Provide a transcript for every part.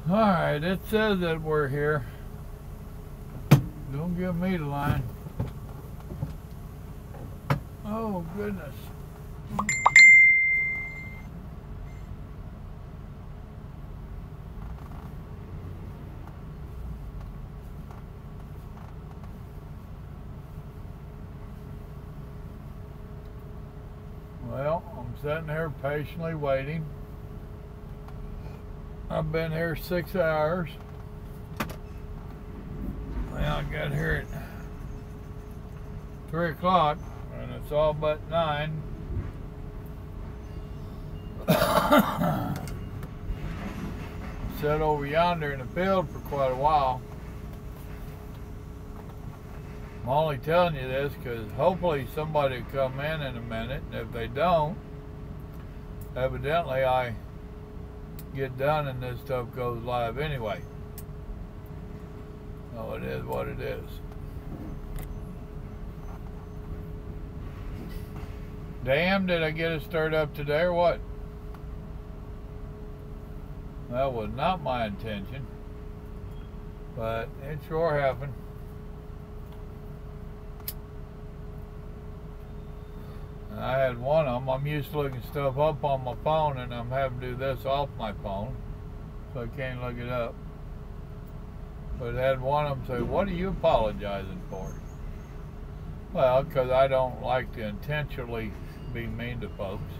Alright, it says that we're here. Don't give me the line. Oh, goodness. Well, I'm sitting here patiently waiting. I've been here 6 hours. Well, I got here at 3 o'clock, and it's all but 9. Sat over yonder in the field for quite a while. I'm only telling you this because hopefully somebody will come in a minute, and if they don't, evidently I get done and this stuff goes live anyway. So it is what it is. Damn, did I get it stirred up today or what? That was not my intention, but it sure happened. And I had one of them. I'm used to looking stuff up on my phone, and I'm having to do this off my phone, so I can't look it up. But I had one of them say, "What are you apologizing for?" Well, because I don't like to intentionally be mean to folks.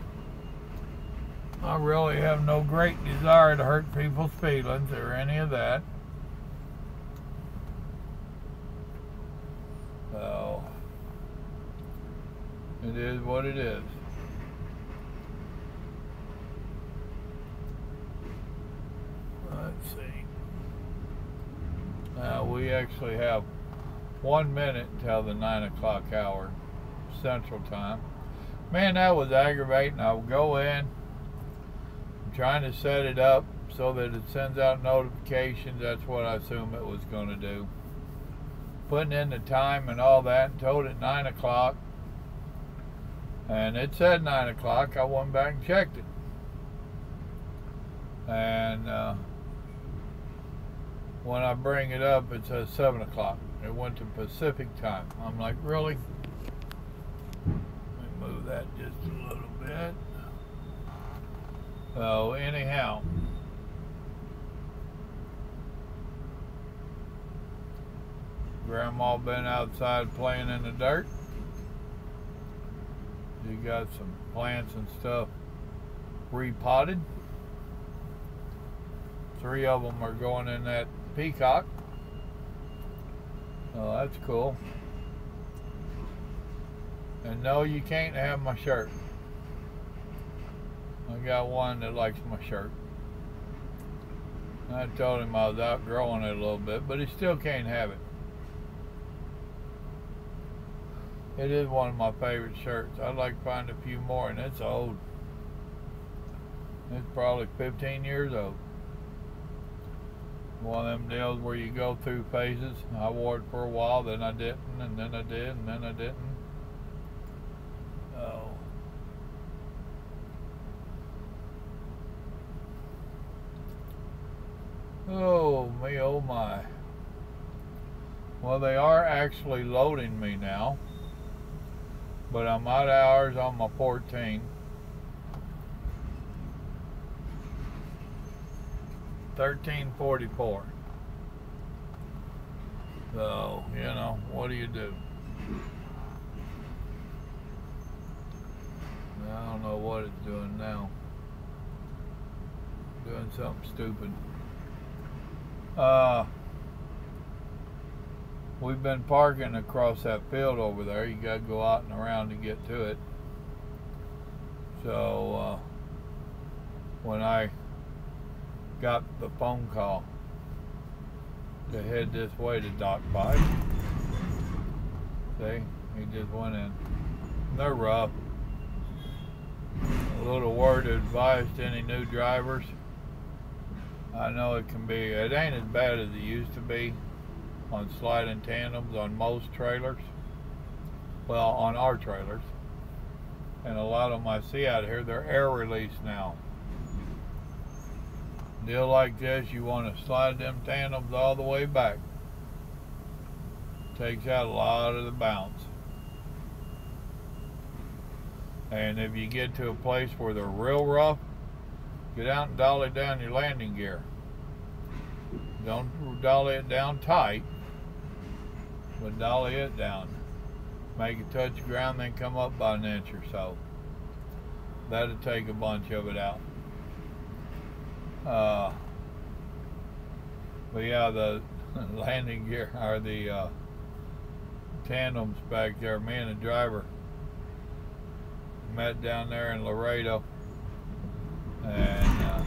I really have no great desire to hurt people's feelings or any of that. So, it is what it is. Let's see. Now we actually have 1 minute until the 9 o'clock hour Central Time. Man, that was aggravating. I would go in, I'm trying to set it up so that it sends out notifications. That's what I assume it was going to do. Putting in the time and all that, and told it 9 o'clock. And it said 9 o'clock. I went back and checked it. And when I bring it up, it says 7 o'clock. It went to Pacific time. I'm like, really? Let me move that just a little bit. So anyhow, Grandma been outside playing in the dirt. She got some plants and stuff repotted. 3 of them are going in that peacock. Oh, that's cool. And no, you can't have my shirt. I got one that likes my shirt. I told him I was outgrowing it a little bit, but he still can't have it. It is one of my favorite shirts. I'd like to find a few more, and it's old. It's probably 15 years old. One of them deals where you go through phases. I wore it for a while, then I didn't, and then I did, and then I didn't. Oh me, oh my. Well, they are actually loading me now, but I'm out of hours on my 14. 1344. So, you know, what do you do? I don't know what it's doing now. Doing something stupid. We've been parking across that field over there. You gotta go out and around to get to it. So, when I got the phone call to head this way to Dock 5. See, he just went in. They're rough. A little word of advice to any new drivers. I know it can be, it ain't as bad as it used to be on sliding tandems on most trailers. Well, on our trailers. And a lot of them I see out here, they're air release now. Deal like this, you want to slide them tandems all the way back. Takes out a lot of the bounce. And if you get to a place where they're real rough, get out and dolly down your landing gear. Don't dolly it down tight, but dolly it down. Make it touch the ground, then come up by an inch or so. That'll take a bunch of it out. But yeah, the landing gear, or the tandems back there, me and the driver met down there in Laredo, and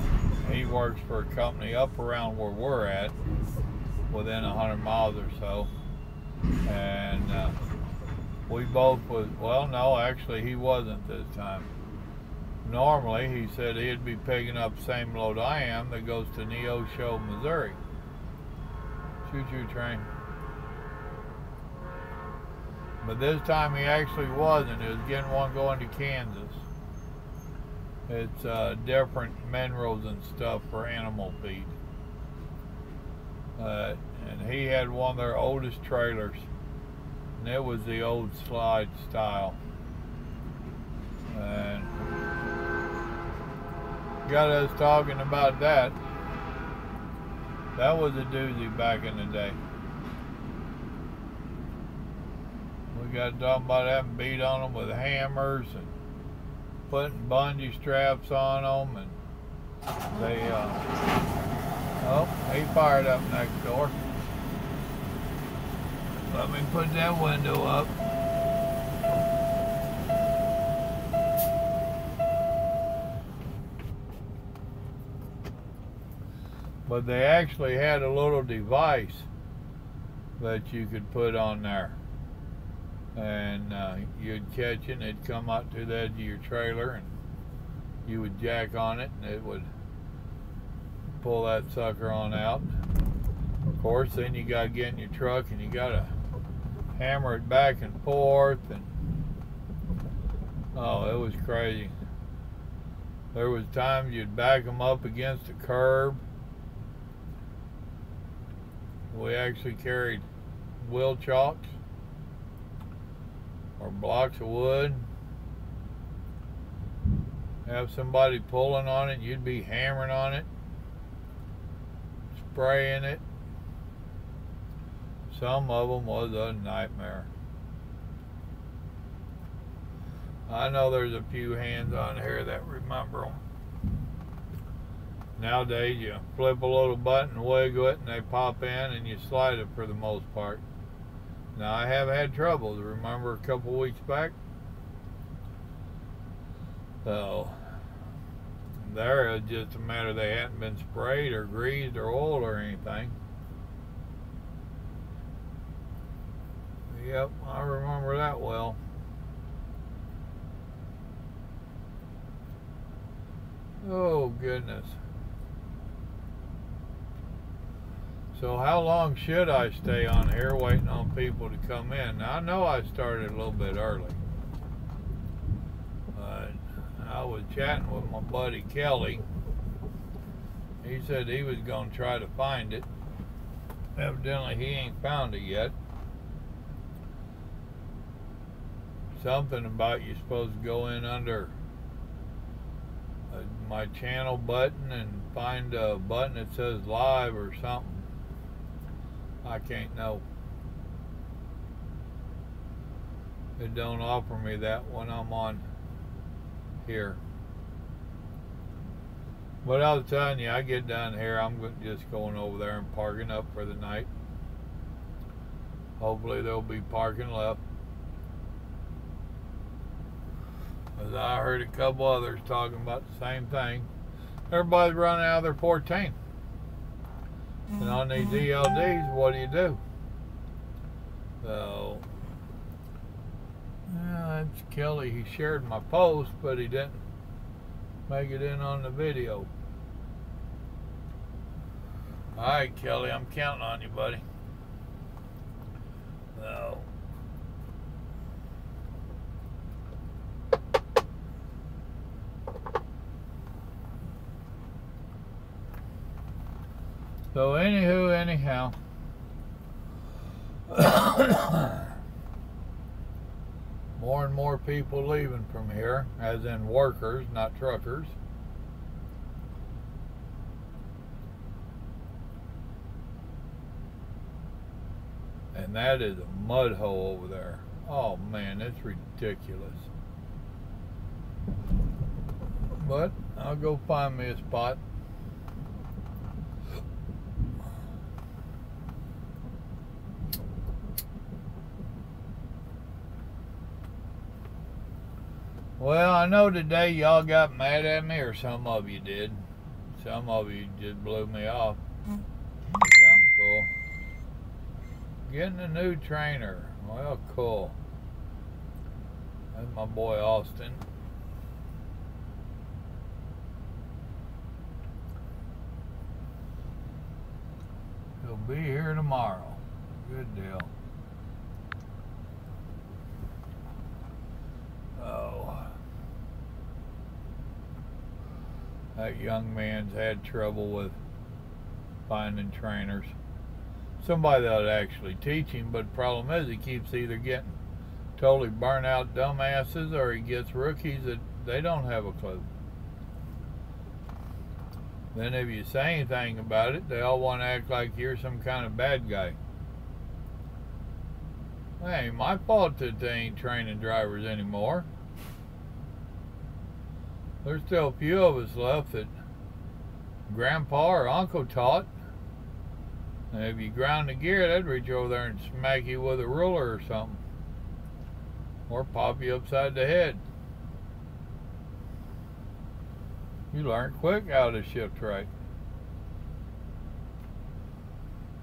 he works for a company up around where we're at, within 100 miles or so, and we both was, well, no, actually he wasn't this time. Normally, he said he'd be picking up the same load I am that goes to Neosho, Missouri. Choo-choo train. But this time he actually wasn't. He was getting one going to Kansas. It's different minerals and stuff for animal feed. And he had one of their oldest trailers. And it was the old slide style. And got us talking about that. That was a doozy back in the day. We got talking about having beat on them with hammers and putting bungee straps on them, and they oh, he fired up next door. Let me put that window up. But they actually had a little device that you could put on there, and you'd catch it and it'd come out to the edge of your trailer, and you would jack on it and it would pull that sucker on out. Of course, then you got to get in your truck and you got to hammer it back and forth, and oh, it was crazy. There was times you'd back them up against a curb. We actually carried wheel chocks or blocks of wood. Have somebody pulling on it, you'd be hammering on it, spraying it. Some of them was a nightmare. I know there's a few hands on here that remember them. Nowadays, you flip a little button, wiggle it, and they pop in, and you slide it for the most part. Now, I have had troubles. Remember a couple weeks back? So, there it was just a matter they hadn't been sprayed or greased or oiled or anything. Yep, I remember that well. Oh, goodness. So how long should I stay on here waiting on people to come in? Now, I know I started a little bit early. But I was chatting with my buddy Kelly. He said he was going to try to find it. Evidently, he ain't found it yet. Something about you're supposed to go in under my channel button and find a button that says live or something. I can't know. It don't offer me that when I'm on here. But I was telling you, I get down here, I'm just going over there and parking up for the night. Hopefully there'll be parking left. As I heard a couple others talking about the same thing. Everybody's running out of their 14. And on these ELDs, what do? So, yeah, that's Kelly. He shared my post, but he didn't make it in on the video. Alright, Kelly, I'm counting on you, buddy. So, So anywho, anyhow. More and more people leaving from here, as in workers, not truckers. And that is a mud hole over there. Oh man, it's ridiculous. But I'll go find me a spot. Well, I know today y'all got mad at me, or some of you did. Some of you just blew me off. Which I'm cool. Getting a new trainer. Well, cool. That's my boy Austin. He'll be here tomorrow. Good deal. Oh. That young man's had trouble with finding trainers. Somebody that would actually teach him, but the problem is he keeps either getting totally burnt out dumbasses or he gets rookies that they don't have a clue. Then if you say anything about it, they all want to act like you're some kind of bad guy. Well, it ain't my fault that they ain't training drivers anymore. There's still a few of us left that grandpa or uncle taught. And if you ground the gear, they'd reach over there and smack you with a ruler or something. Or pop you upside the head. You learn quick how to shift right.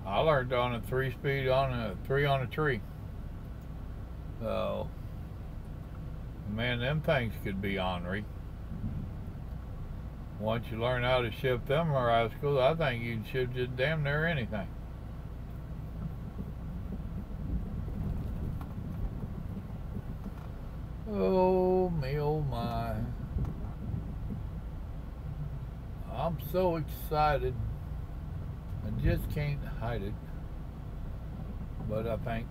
I learned on a 3-speed on a 3 on a tree. So, man, them things could be ornery. Once you learn how to shift them rascals, I think you can shift just damn near anything. Oh, me, oh my. I'm so excited. I just can't hide it. But I think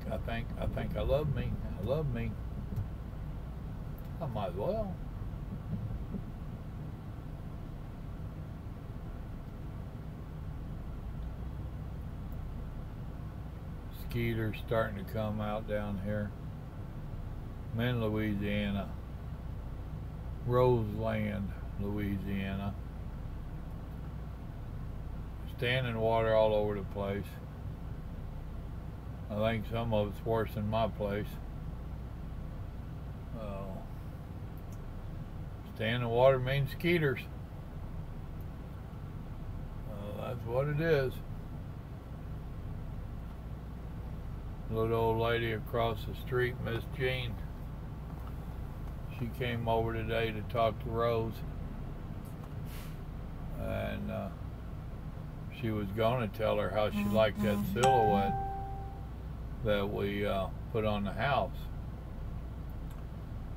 I love me. I love me. I might as well. Skeeters starting to come out down here. I'm in Louisiana. Roseland, Louisiana. Standing water all over the place. I think some of it's worse than my place. Standing water means skeeters. That's what it is. Little old lady across the street, Miss Jean. She came over today to talk to Rose. And she was going to tell her how she liked that silhouette that we put on the house.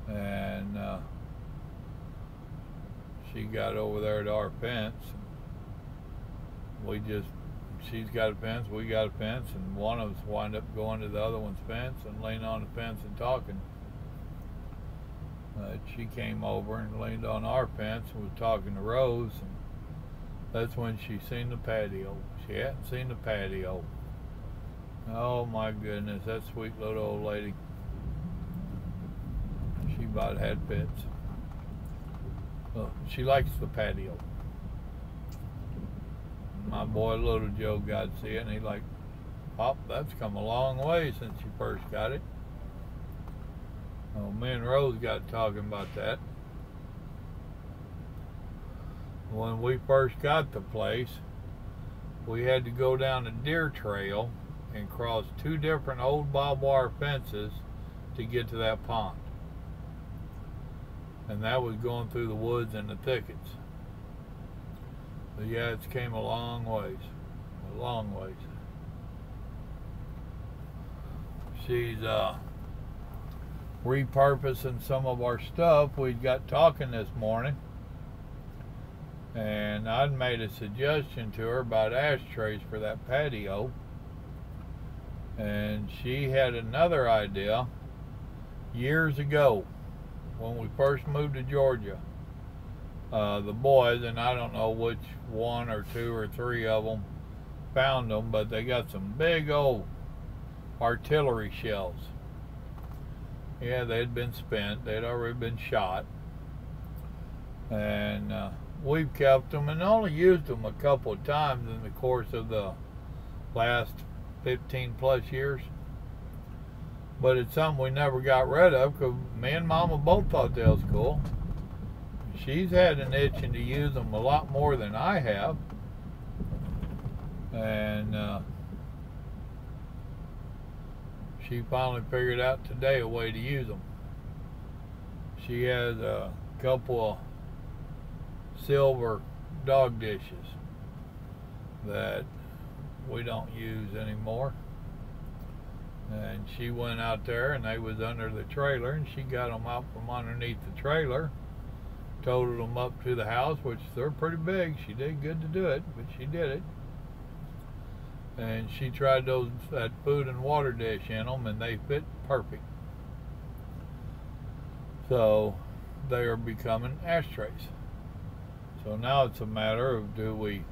And she got over there to our fence. She's got a fence, we got a fence, and one of us wound up going to the other one's fence and leaning on the fence and talking. She came over and leaned on our fence and was talking to Rose, and that's when she seen the patio. She hadn't seen the patio. Oh my goodness, that sweet little old lady. She about had fits. Well, she likes the patio. My boy Little Joe got to see it, and he's like, Pop, that's come a long way since you first got it. Well, me and Rose got talking about that. When we first got the place, we had to go down a deer trail and cross 2 different old barbed wire fences to get to that pond. And that was going through the woods and the thickets. But yeah, it's came a long ways. A long ways. She's repurposing some of our stuff. We got talking this morning. And I'd made a suggestion to her about ashtrays for that patio. And she had another idea years ago when we first moved to Georgia. The boys, and I don't know which one or two or three of them found them, but they got some big old artillery shells. Yeah, they'd been spent. They'd already been shot. And we've kept them and only used them a couple of times in the course of the last 15 plus years. But it's something we never got rid of because me and Mama both thought that was cool. She's had an itching to use them a lot more than I have. And she finally figured out today a way to use them. She has a couple of silver dog dishes that we don't use anymore. And she went out there and they was under the trailer and she got them out from underneath the trailer, toted them up to the house, which they're pretty big. She did good to do it, but she did it. And she tried that food and water dish in them and they fit perfect. So they are becoming ashtrays. So now it's a matter of do we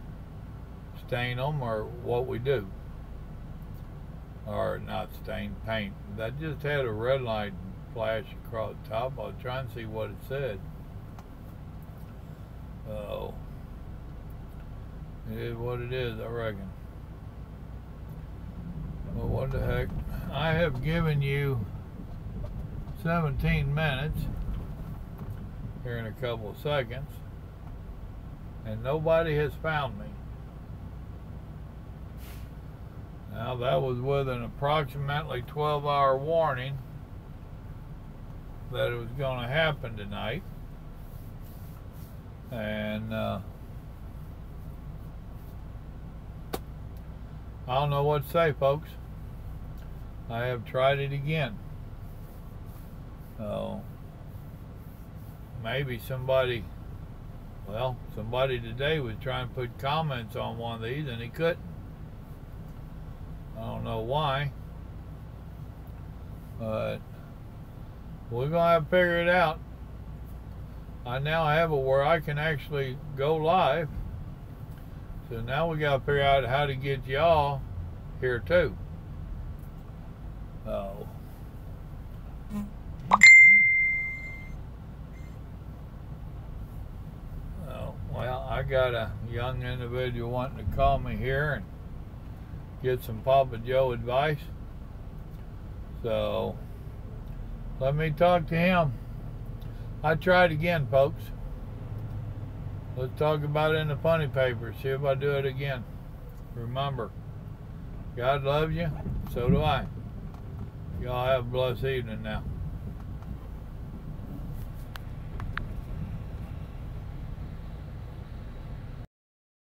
stain them or what we do. Or not stain, paint. That just had a red light flash across the top. I'll try and see what it said. Oh, it is what it is, I reckon. Well, what the heck? I have given you 17 minutes here in a couple of seconds, and nobody has found me. Now, that was with an approximately 12-hour warning that it was going to happen tonight. And I don't know what to say, folks. I have tried it again. So maybe somebody today was trying to put comments on one of these and he couldn't. I don't know why, but we're gonna have to figure it out. I now have it where I can actually go live, so now we gotta figure out how to get y'all here too. Oh. Well, I got a young individual wanting to call me here and get some Papa Joe advice. So let me talk to him. I tried again, folks. Let's talk about it in the funny paper. See if I do it again. Remember, God loves you. So do I. Y'all have a blessed evening now.